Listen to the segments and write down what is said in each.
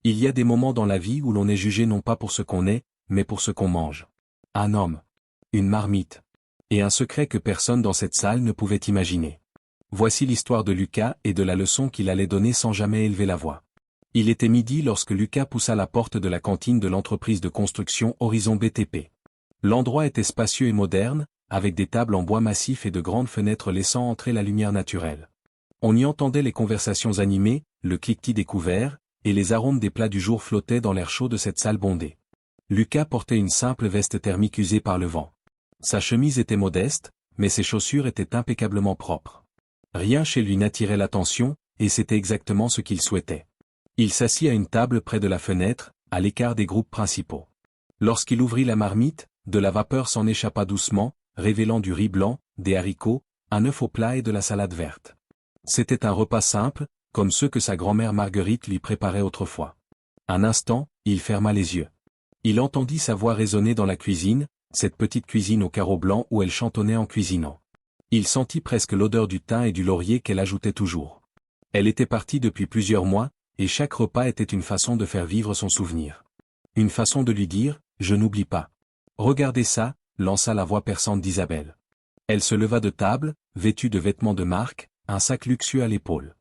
Il y a des moments dans la vie où l'on est jugé non pas pour ce qu'on est, mais pour ce qu'on mange. Un homme. Une marmite. Et un secret que personne dans cette salle ne pouvait imaginer. Voici l'histoire de Lucas et de la leçon qu'il allait donner sans jamais élever la voix. Il était midi lorsque Lucas poussa la porte de la cantine de l'entreprise de construction Horizon BTP. L'endroit était spacieux et moderne, avec des tables en bois massif et de grandes fenêtres laissant entrer la lumière naturelle. On y entendait les conversations animées, le cliquetis des couverts, et les arômes des plats du jour flottaient dans l'air chaud de cette salle bondée. Lucas portait une simple veste thermique usée par le vent. Sa chemise était modeste, mais ses chaussures étaient impeccablement propres. Rien chez lui n'attirait l'attention, et c'était exactement ce qu'il souhaitait. Il s'assit à une table près de la fenêtre, à l'écart des groupes principaux. Lorsqu'il ouvrit la marmite, de la vapeur s'en échappa doucement, révélant du riz blanc, des haricots, un œuf au plat et de la salade verte. C'était un repas simple, comme ceux que sa grand-mère Marguerite lui préparait autrefois. Un instant, il ferma les yeux. Il entendit sa voix résonner dans la cuisine, cette petite cuisine au carreau blanc où elle chantonnait en cuisinant. Il sentit presque l'odeur du thym et du laurier qu'elle ajoutait toujours. Elle était partie depuis plusieurs mois, et chaque repas était une façon de faire vivre son souvenir. Une façon de lui dire « Je n'oublie pas ». Regardez ça, lança la voix perçante d'Isabelle. Elle se leva de table, vêtue de vêtements de marque, un sac luxueux à l'épaule.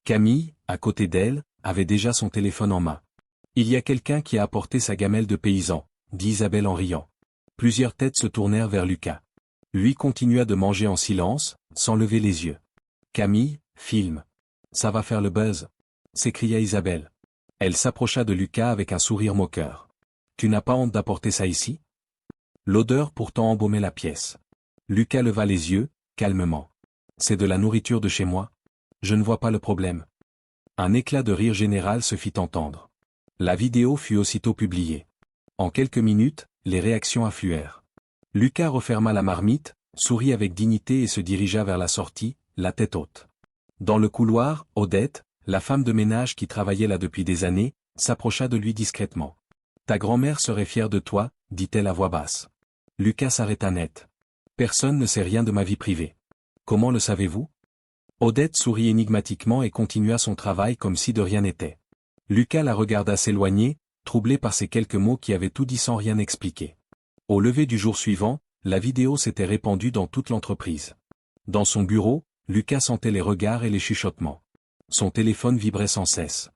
Camille, à côté d'elle, avait déjà son téléphone en main. « Il y a quelqu'un qui a apporté sa gamelle de paysan », dit Isabelle en riant. Plusieurs têtes se tournèrent vers Lucas. Lui continua de manger en silence, sans lever les yeux. « Camille, filme. Ça va faire le buzz », s'écria Isabelle. Elle s'approcha de Lucas avec un sourire moqueur. « Tu n'as pas honte d'apporter ça ici ?» L'odeur pourtant embaumait la pièce. Lucas leva les yeux, calmement. « C'est de la nourriture de chez moi. Je ne vois pas le problème. » Un éclat de rire général se fit entendre. La vidéo fut aussitôt publiée. En quelques minutes, les réactions affluèrent. Lucas referma la marmite, sourit avec dignité et se dirigea vers la sortie, la tête haute. Dans le couloir, Odette, la femme de ménage qui travaillait là depuis des années, s'approcha de lui discrètement. « Ta grand-mère serait fière de toi », dit-elle à voix basse. Lucas s'arrêta net. « Personne ne sait rien de ma vie privée. »« Comment le savez-vous » Odette sourit énigmatiquement et continua son travail comme si de rien n'était. Lucas la regarda s'éloigner, troublé par ces quelques mots qui avaient tout dit sans rien expliquer. Au lever du jour suivant, la vidéo s'était répandue dans toute l'entreprise. Dans son bureau, Lucas sentait les regards et les chuchotements. Son téléphone vibrait sans cesse.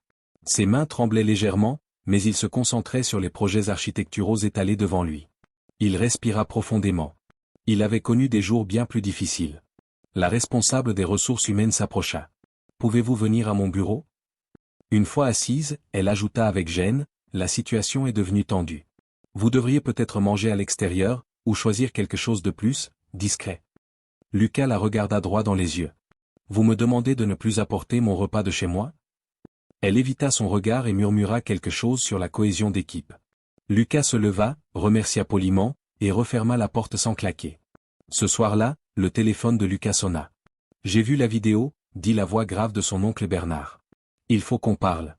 Ses mains tremblaient légèrement, mais il se concentrait sur les projets architecturaux étalés devant lui. Il respira profondément. Il avait connu des jours bien plus difficiles. La responsable des ressources humaines s'approcha. « Pouvez-vous venir à mon bureau ?» Une fois assise, elle ajouta avec gêne, « La situation est devenue tendue. Vous devriez peut-être manger à l'extérieur, ou choisir quelque chose de plus, discret. » Lucas la regarda droit dans les yeux. « Vous me demandez de ne plus apporter mon repas de chez moi ?» Elle évita son regard et murmura quelque chose sur la cohésion d'équipe. Lucas se leva, remercia poliment, et referma la porte sans claquer. Ce soir-là, le téléphone de Lucas sonna. « J'ai vu la vidéo », dit la voix grave de son oncle Bernard. « Il faut qu'on parle. »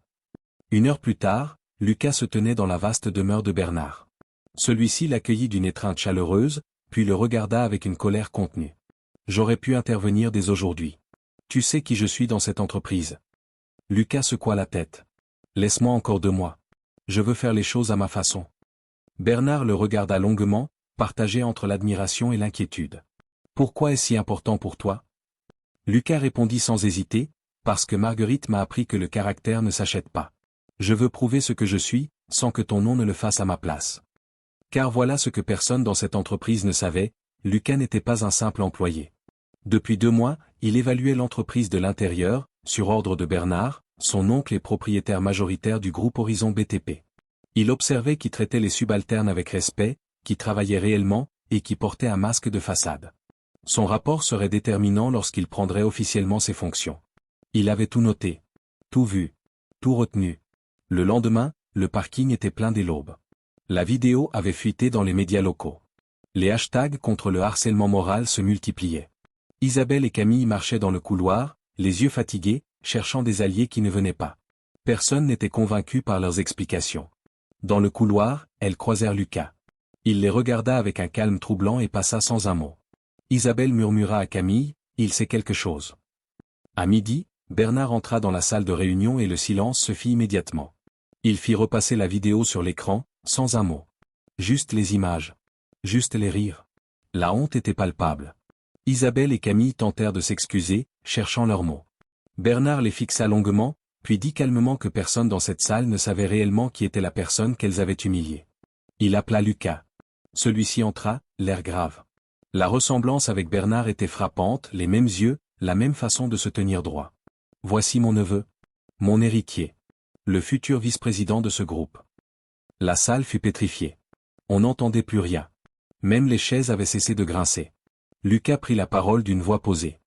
Une heure plus tard, Lucas se tenait dans la vaste demeure de Bernard. Celui-ci l'accueillit d'une étreinte chaleureuse, puis le regarda avec une colère contenue. « J'aurais pu intervenir dès aujourd'hui. Tu sais qui je suis dans cette entreprise. » Lucas secoua la tête. « Laisse-moi encore 2 mois. Je veux faire les choses à ma façon. » Bernard le regarda longuement, partagé entre l'admiration et l'inquiétude. « Pourquoi est-ce si important pour toi ?» Lucas répondit sans hésiter, « Parce que Marguerite m'a appris que le caractère ne s'achète pas. Je veux prouver ce que je suis, sans que ton nom ne le fasse à ma place. » Car voilà ce que personne dans cette entreprise ne savait, Lucas n'était pas un simple employé. Depuis 2 mois, il évaluait l'entreprise de l'intérieur, sur ordre de Bernard, son oncle et propriétaire majoritaire du groupe Horizon BTP. Il observait qui traitait les subalternes avec respect, qui travaillait réellement, et qui portait un masque de façade. Son rapport serait déterminant lorsqu'il prendrait officiellement ses fonctions. Il avait tout noté, tout vu, tout retenu. Le lendemain, le parking était plein dès l'aube. La vidéo avait fuité dans les médias locaux. Les hashtags contre le harcèlement moral se multipliaient. Isabelle et Camille marchaient dans le couloir, les yeux fatigués, cherchant des alliés qui ne venaient pas. Personne n'était convaincu par leurs explications. Dans le couloir, elles croisèrent Lucas. Il les regarda avec un calme troublant et passa sans un mot. Isabelle murmura à Camille, « Il sait quelque chose. » À midi, Bernard entra dans la salle de réunion et le silence se fit immédiatement. Il fit repasser la vidéo sur l'écran, sans un mot. Juste les images. Juste les rires. La honte était palpable. Isabelle et Camille tentèrent de s'excuser, cherchant leurs mots. Bernard les fixa longuement, puis dit calmement que personne dans cette salle ne savait réellement qui était la personne qu'elles avaient humiliée. Il appela Lucas. Celui-ci entra, l'air grave. La ressemblance avec Bernard était frappante, les mêmes yeux, la même façon de se tenir droit. Voici mon neveu. Mon héritier. Le futur vice-président de ce groupe. La salle fut pétrifiée. On n'entendait plus rien. Même les chaises avaient cessé de grincer. Lucas prit la parole d'une voix posée.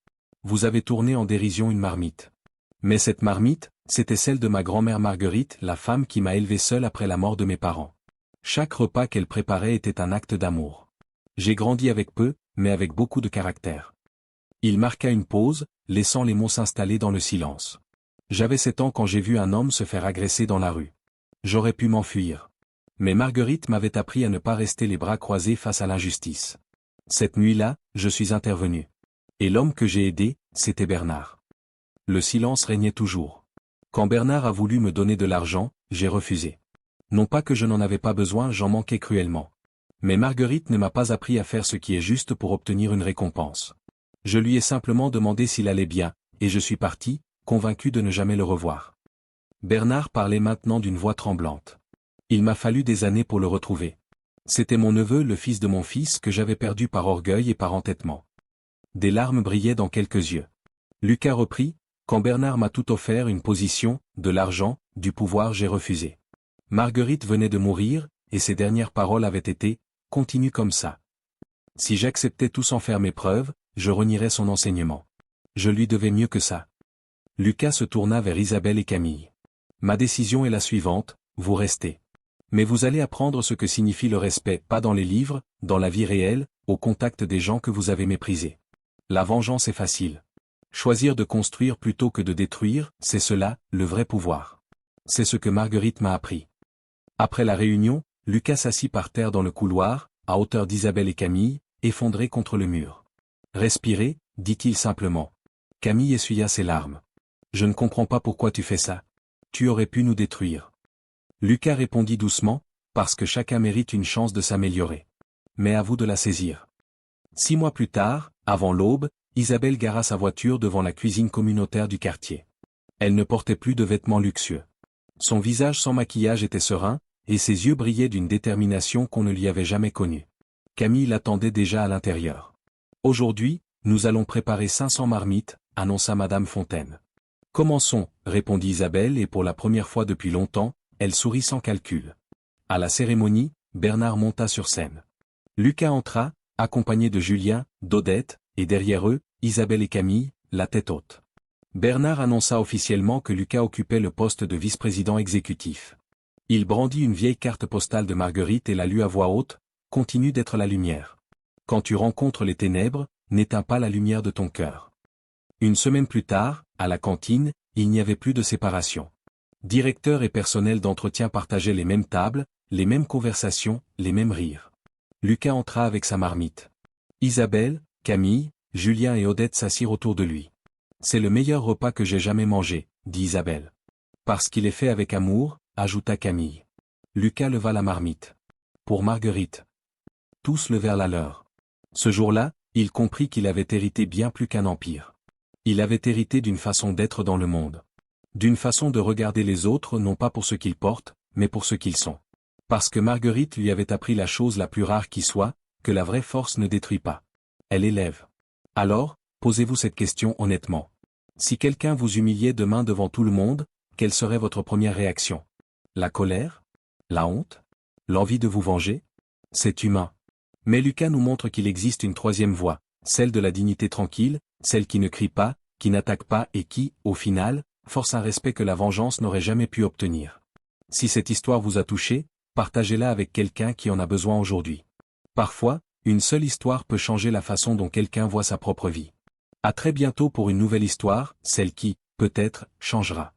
Vous avez tourné en dérision une marmite. Mais cette marmite, c'était celle de ma grand-mère Marguerite, la femme qui m'a élevé seule après la mort de mes parents. Chaque repas qu'elle préparait était un acte d'amour. J'ai grandi avec peu, mais avec beaucoup de caractère. Il marqua une pause, laissant les mots s'installer dans le silence. J'avais 7 ans quand j'ai vu un homme se faire agresser dans la rue. J'aurais pu m'enfuir. Mais Marguerite m'avait appris à ne pas rester les bras croisés face à l'injustice. Cette nuit-là, je suis intervenu. Et l'homme que j'ai aidé, c'était Bernard. Le silence régnait toujours. Quand Bernard a voulu me donner de l'argent, j'ai refusé. Non pas que je n'en avais pas besoin, j'en manquais cruellement. Mais Marguerite ne m'a pas appris à faire ce qui est juste pour obtenir une récompense. Je lui ai simplement demandé s'il allait bien, et je suis parti, convaincu de ne jamais le revoir. Bernard parlait maintenant d'une voix tremblante. Il m'a fallu des années pour le retrouver. C'était mon neveu, le fils de mon fils, que j'avais perdu par orgueil et par entêtement. Des larmes brillaient dans quelques yeux. Lucas reprit, quand Bernard m'a tout offert, une position, de l'argent, du pouvoir, j'ai refusé. Marguerite venait de mourir, et ses dernières paroles avaient été, continue comme ça. Si j'acceptais tout sans faire mes preuves, je renierais son enseignement. Je lui devais mieux que ça. Lucas se tourna vers Isabelle et Camille. Ma décision est la suivante, vous restez. Mais vous allez apprendre ce que signifie le respect, pas dans les livres, dans la vie réelle, au contact des gens que vous avez méprisés. La vengeance est facile. Choisir de construire plutôt que de détruire, c'est cela, le vrai pouvoir. C'est ce que Marguerite m'a appris. Après la réunion, Lucas s'assit par terre dans le couloir, à hauteur d'Isabelle et Camille, effondré contre le mur. Respirez, dit-il simplement. Camille essuya ses larmes. Je ne comprends pas pourquoi tu fais ça. Tu aurais pu nous détruire. Lucas répondit doucement, parce que chacun mérite une chance de s'améliorer. Mais à vous de la saisir. 6 mois plus tard, avant l'aube, Isabelle gara sa voiture devant la cuisine communautaire du quartier. Elle ne portait plus de vêtements luxueux. Son visage sans maquillage était serein, et ses yeux brillaient d'une détermination qu'on ne lui avait jamais connue. Camille l'attendait déjà à l'intérieur. Aujourd'hui, nous allons préparer 500 marmites, annonça Madame Fontaine. Commençons, répondit Isabelle et pour la première fois depuis longtemps, elle sourit sans calcul. À la cérémonie, Bernard monta sur scène. Lucas entra, accompagné de Julien, d'Odette, et derrière eux, Isabelle et Camille, la tête haute. Bernard annonça officiellement que Lucas occupait le poste de vice-président exécutif. Il brandit une vieille carte postale de Marguerite et la lut à voix haute, continue d'être la lumière. Quand tu rencontres les ténèbres, n'éteins pas la lumière de ton cœur. Une semaine plus tard, à la cantine, il n'y avait plus de séparation. Directeur et personnel d'entretien partageaient les mêmes tables, les mêmes conversations, les mêmes rires. Lucas entra avec sa marmite. Isabelle, Camille, Julien et Odette s'assirent autour de lui. C'est le meilleur repas que j'ai jamais mangé, dit Isabelle. Parce qu'il est fait avec amour, ajouta Camille. Lucas leva la marmite. Pour Marguerite. Tous levèrent la leur. Ce jour-là, il comprit qu'il avait hérité bien plus qu'un empire. Il avait hérité d'une façon d'être dans le monde. D'une façon de regarder les autres non pas pour ce qu'ils portent, mais pour ce qu'ils sont. Parce que Marguerite lui avait appris la chose la plus rare qui soit, que la vraie force ne détruit pas. Elle élève. Alors, posez-vous cette question honnêtement. Si quelqu'un vous humiliait demain devant tout le monde, quelle serait votre première réaction? La colère? La honte? L'envie de vous venger? C'est humain. Mais Lucas nous montre qu'il existe une troisième voie, celle de la dignité tranquille, celle qui ne crie pas, qui n'attaque pas et qui, au final, force un respect que la vengeance n'aurait jamais pu obtenir. Si cette histoire vous a touché, partagez-la avec quelqu'un qui en a besoin aujourd'hui. Parfois, une seule histoire peut changer la façon dont quelqu'un voit sa propre vie. À très bientôt pour une nouvelle histoire, celle qui, peut-être, changera.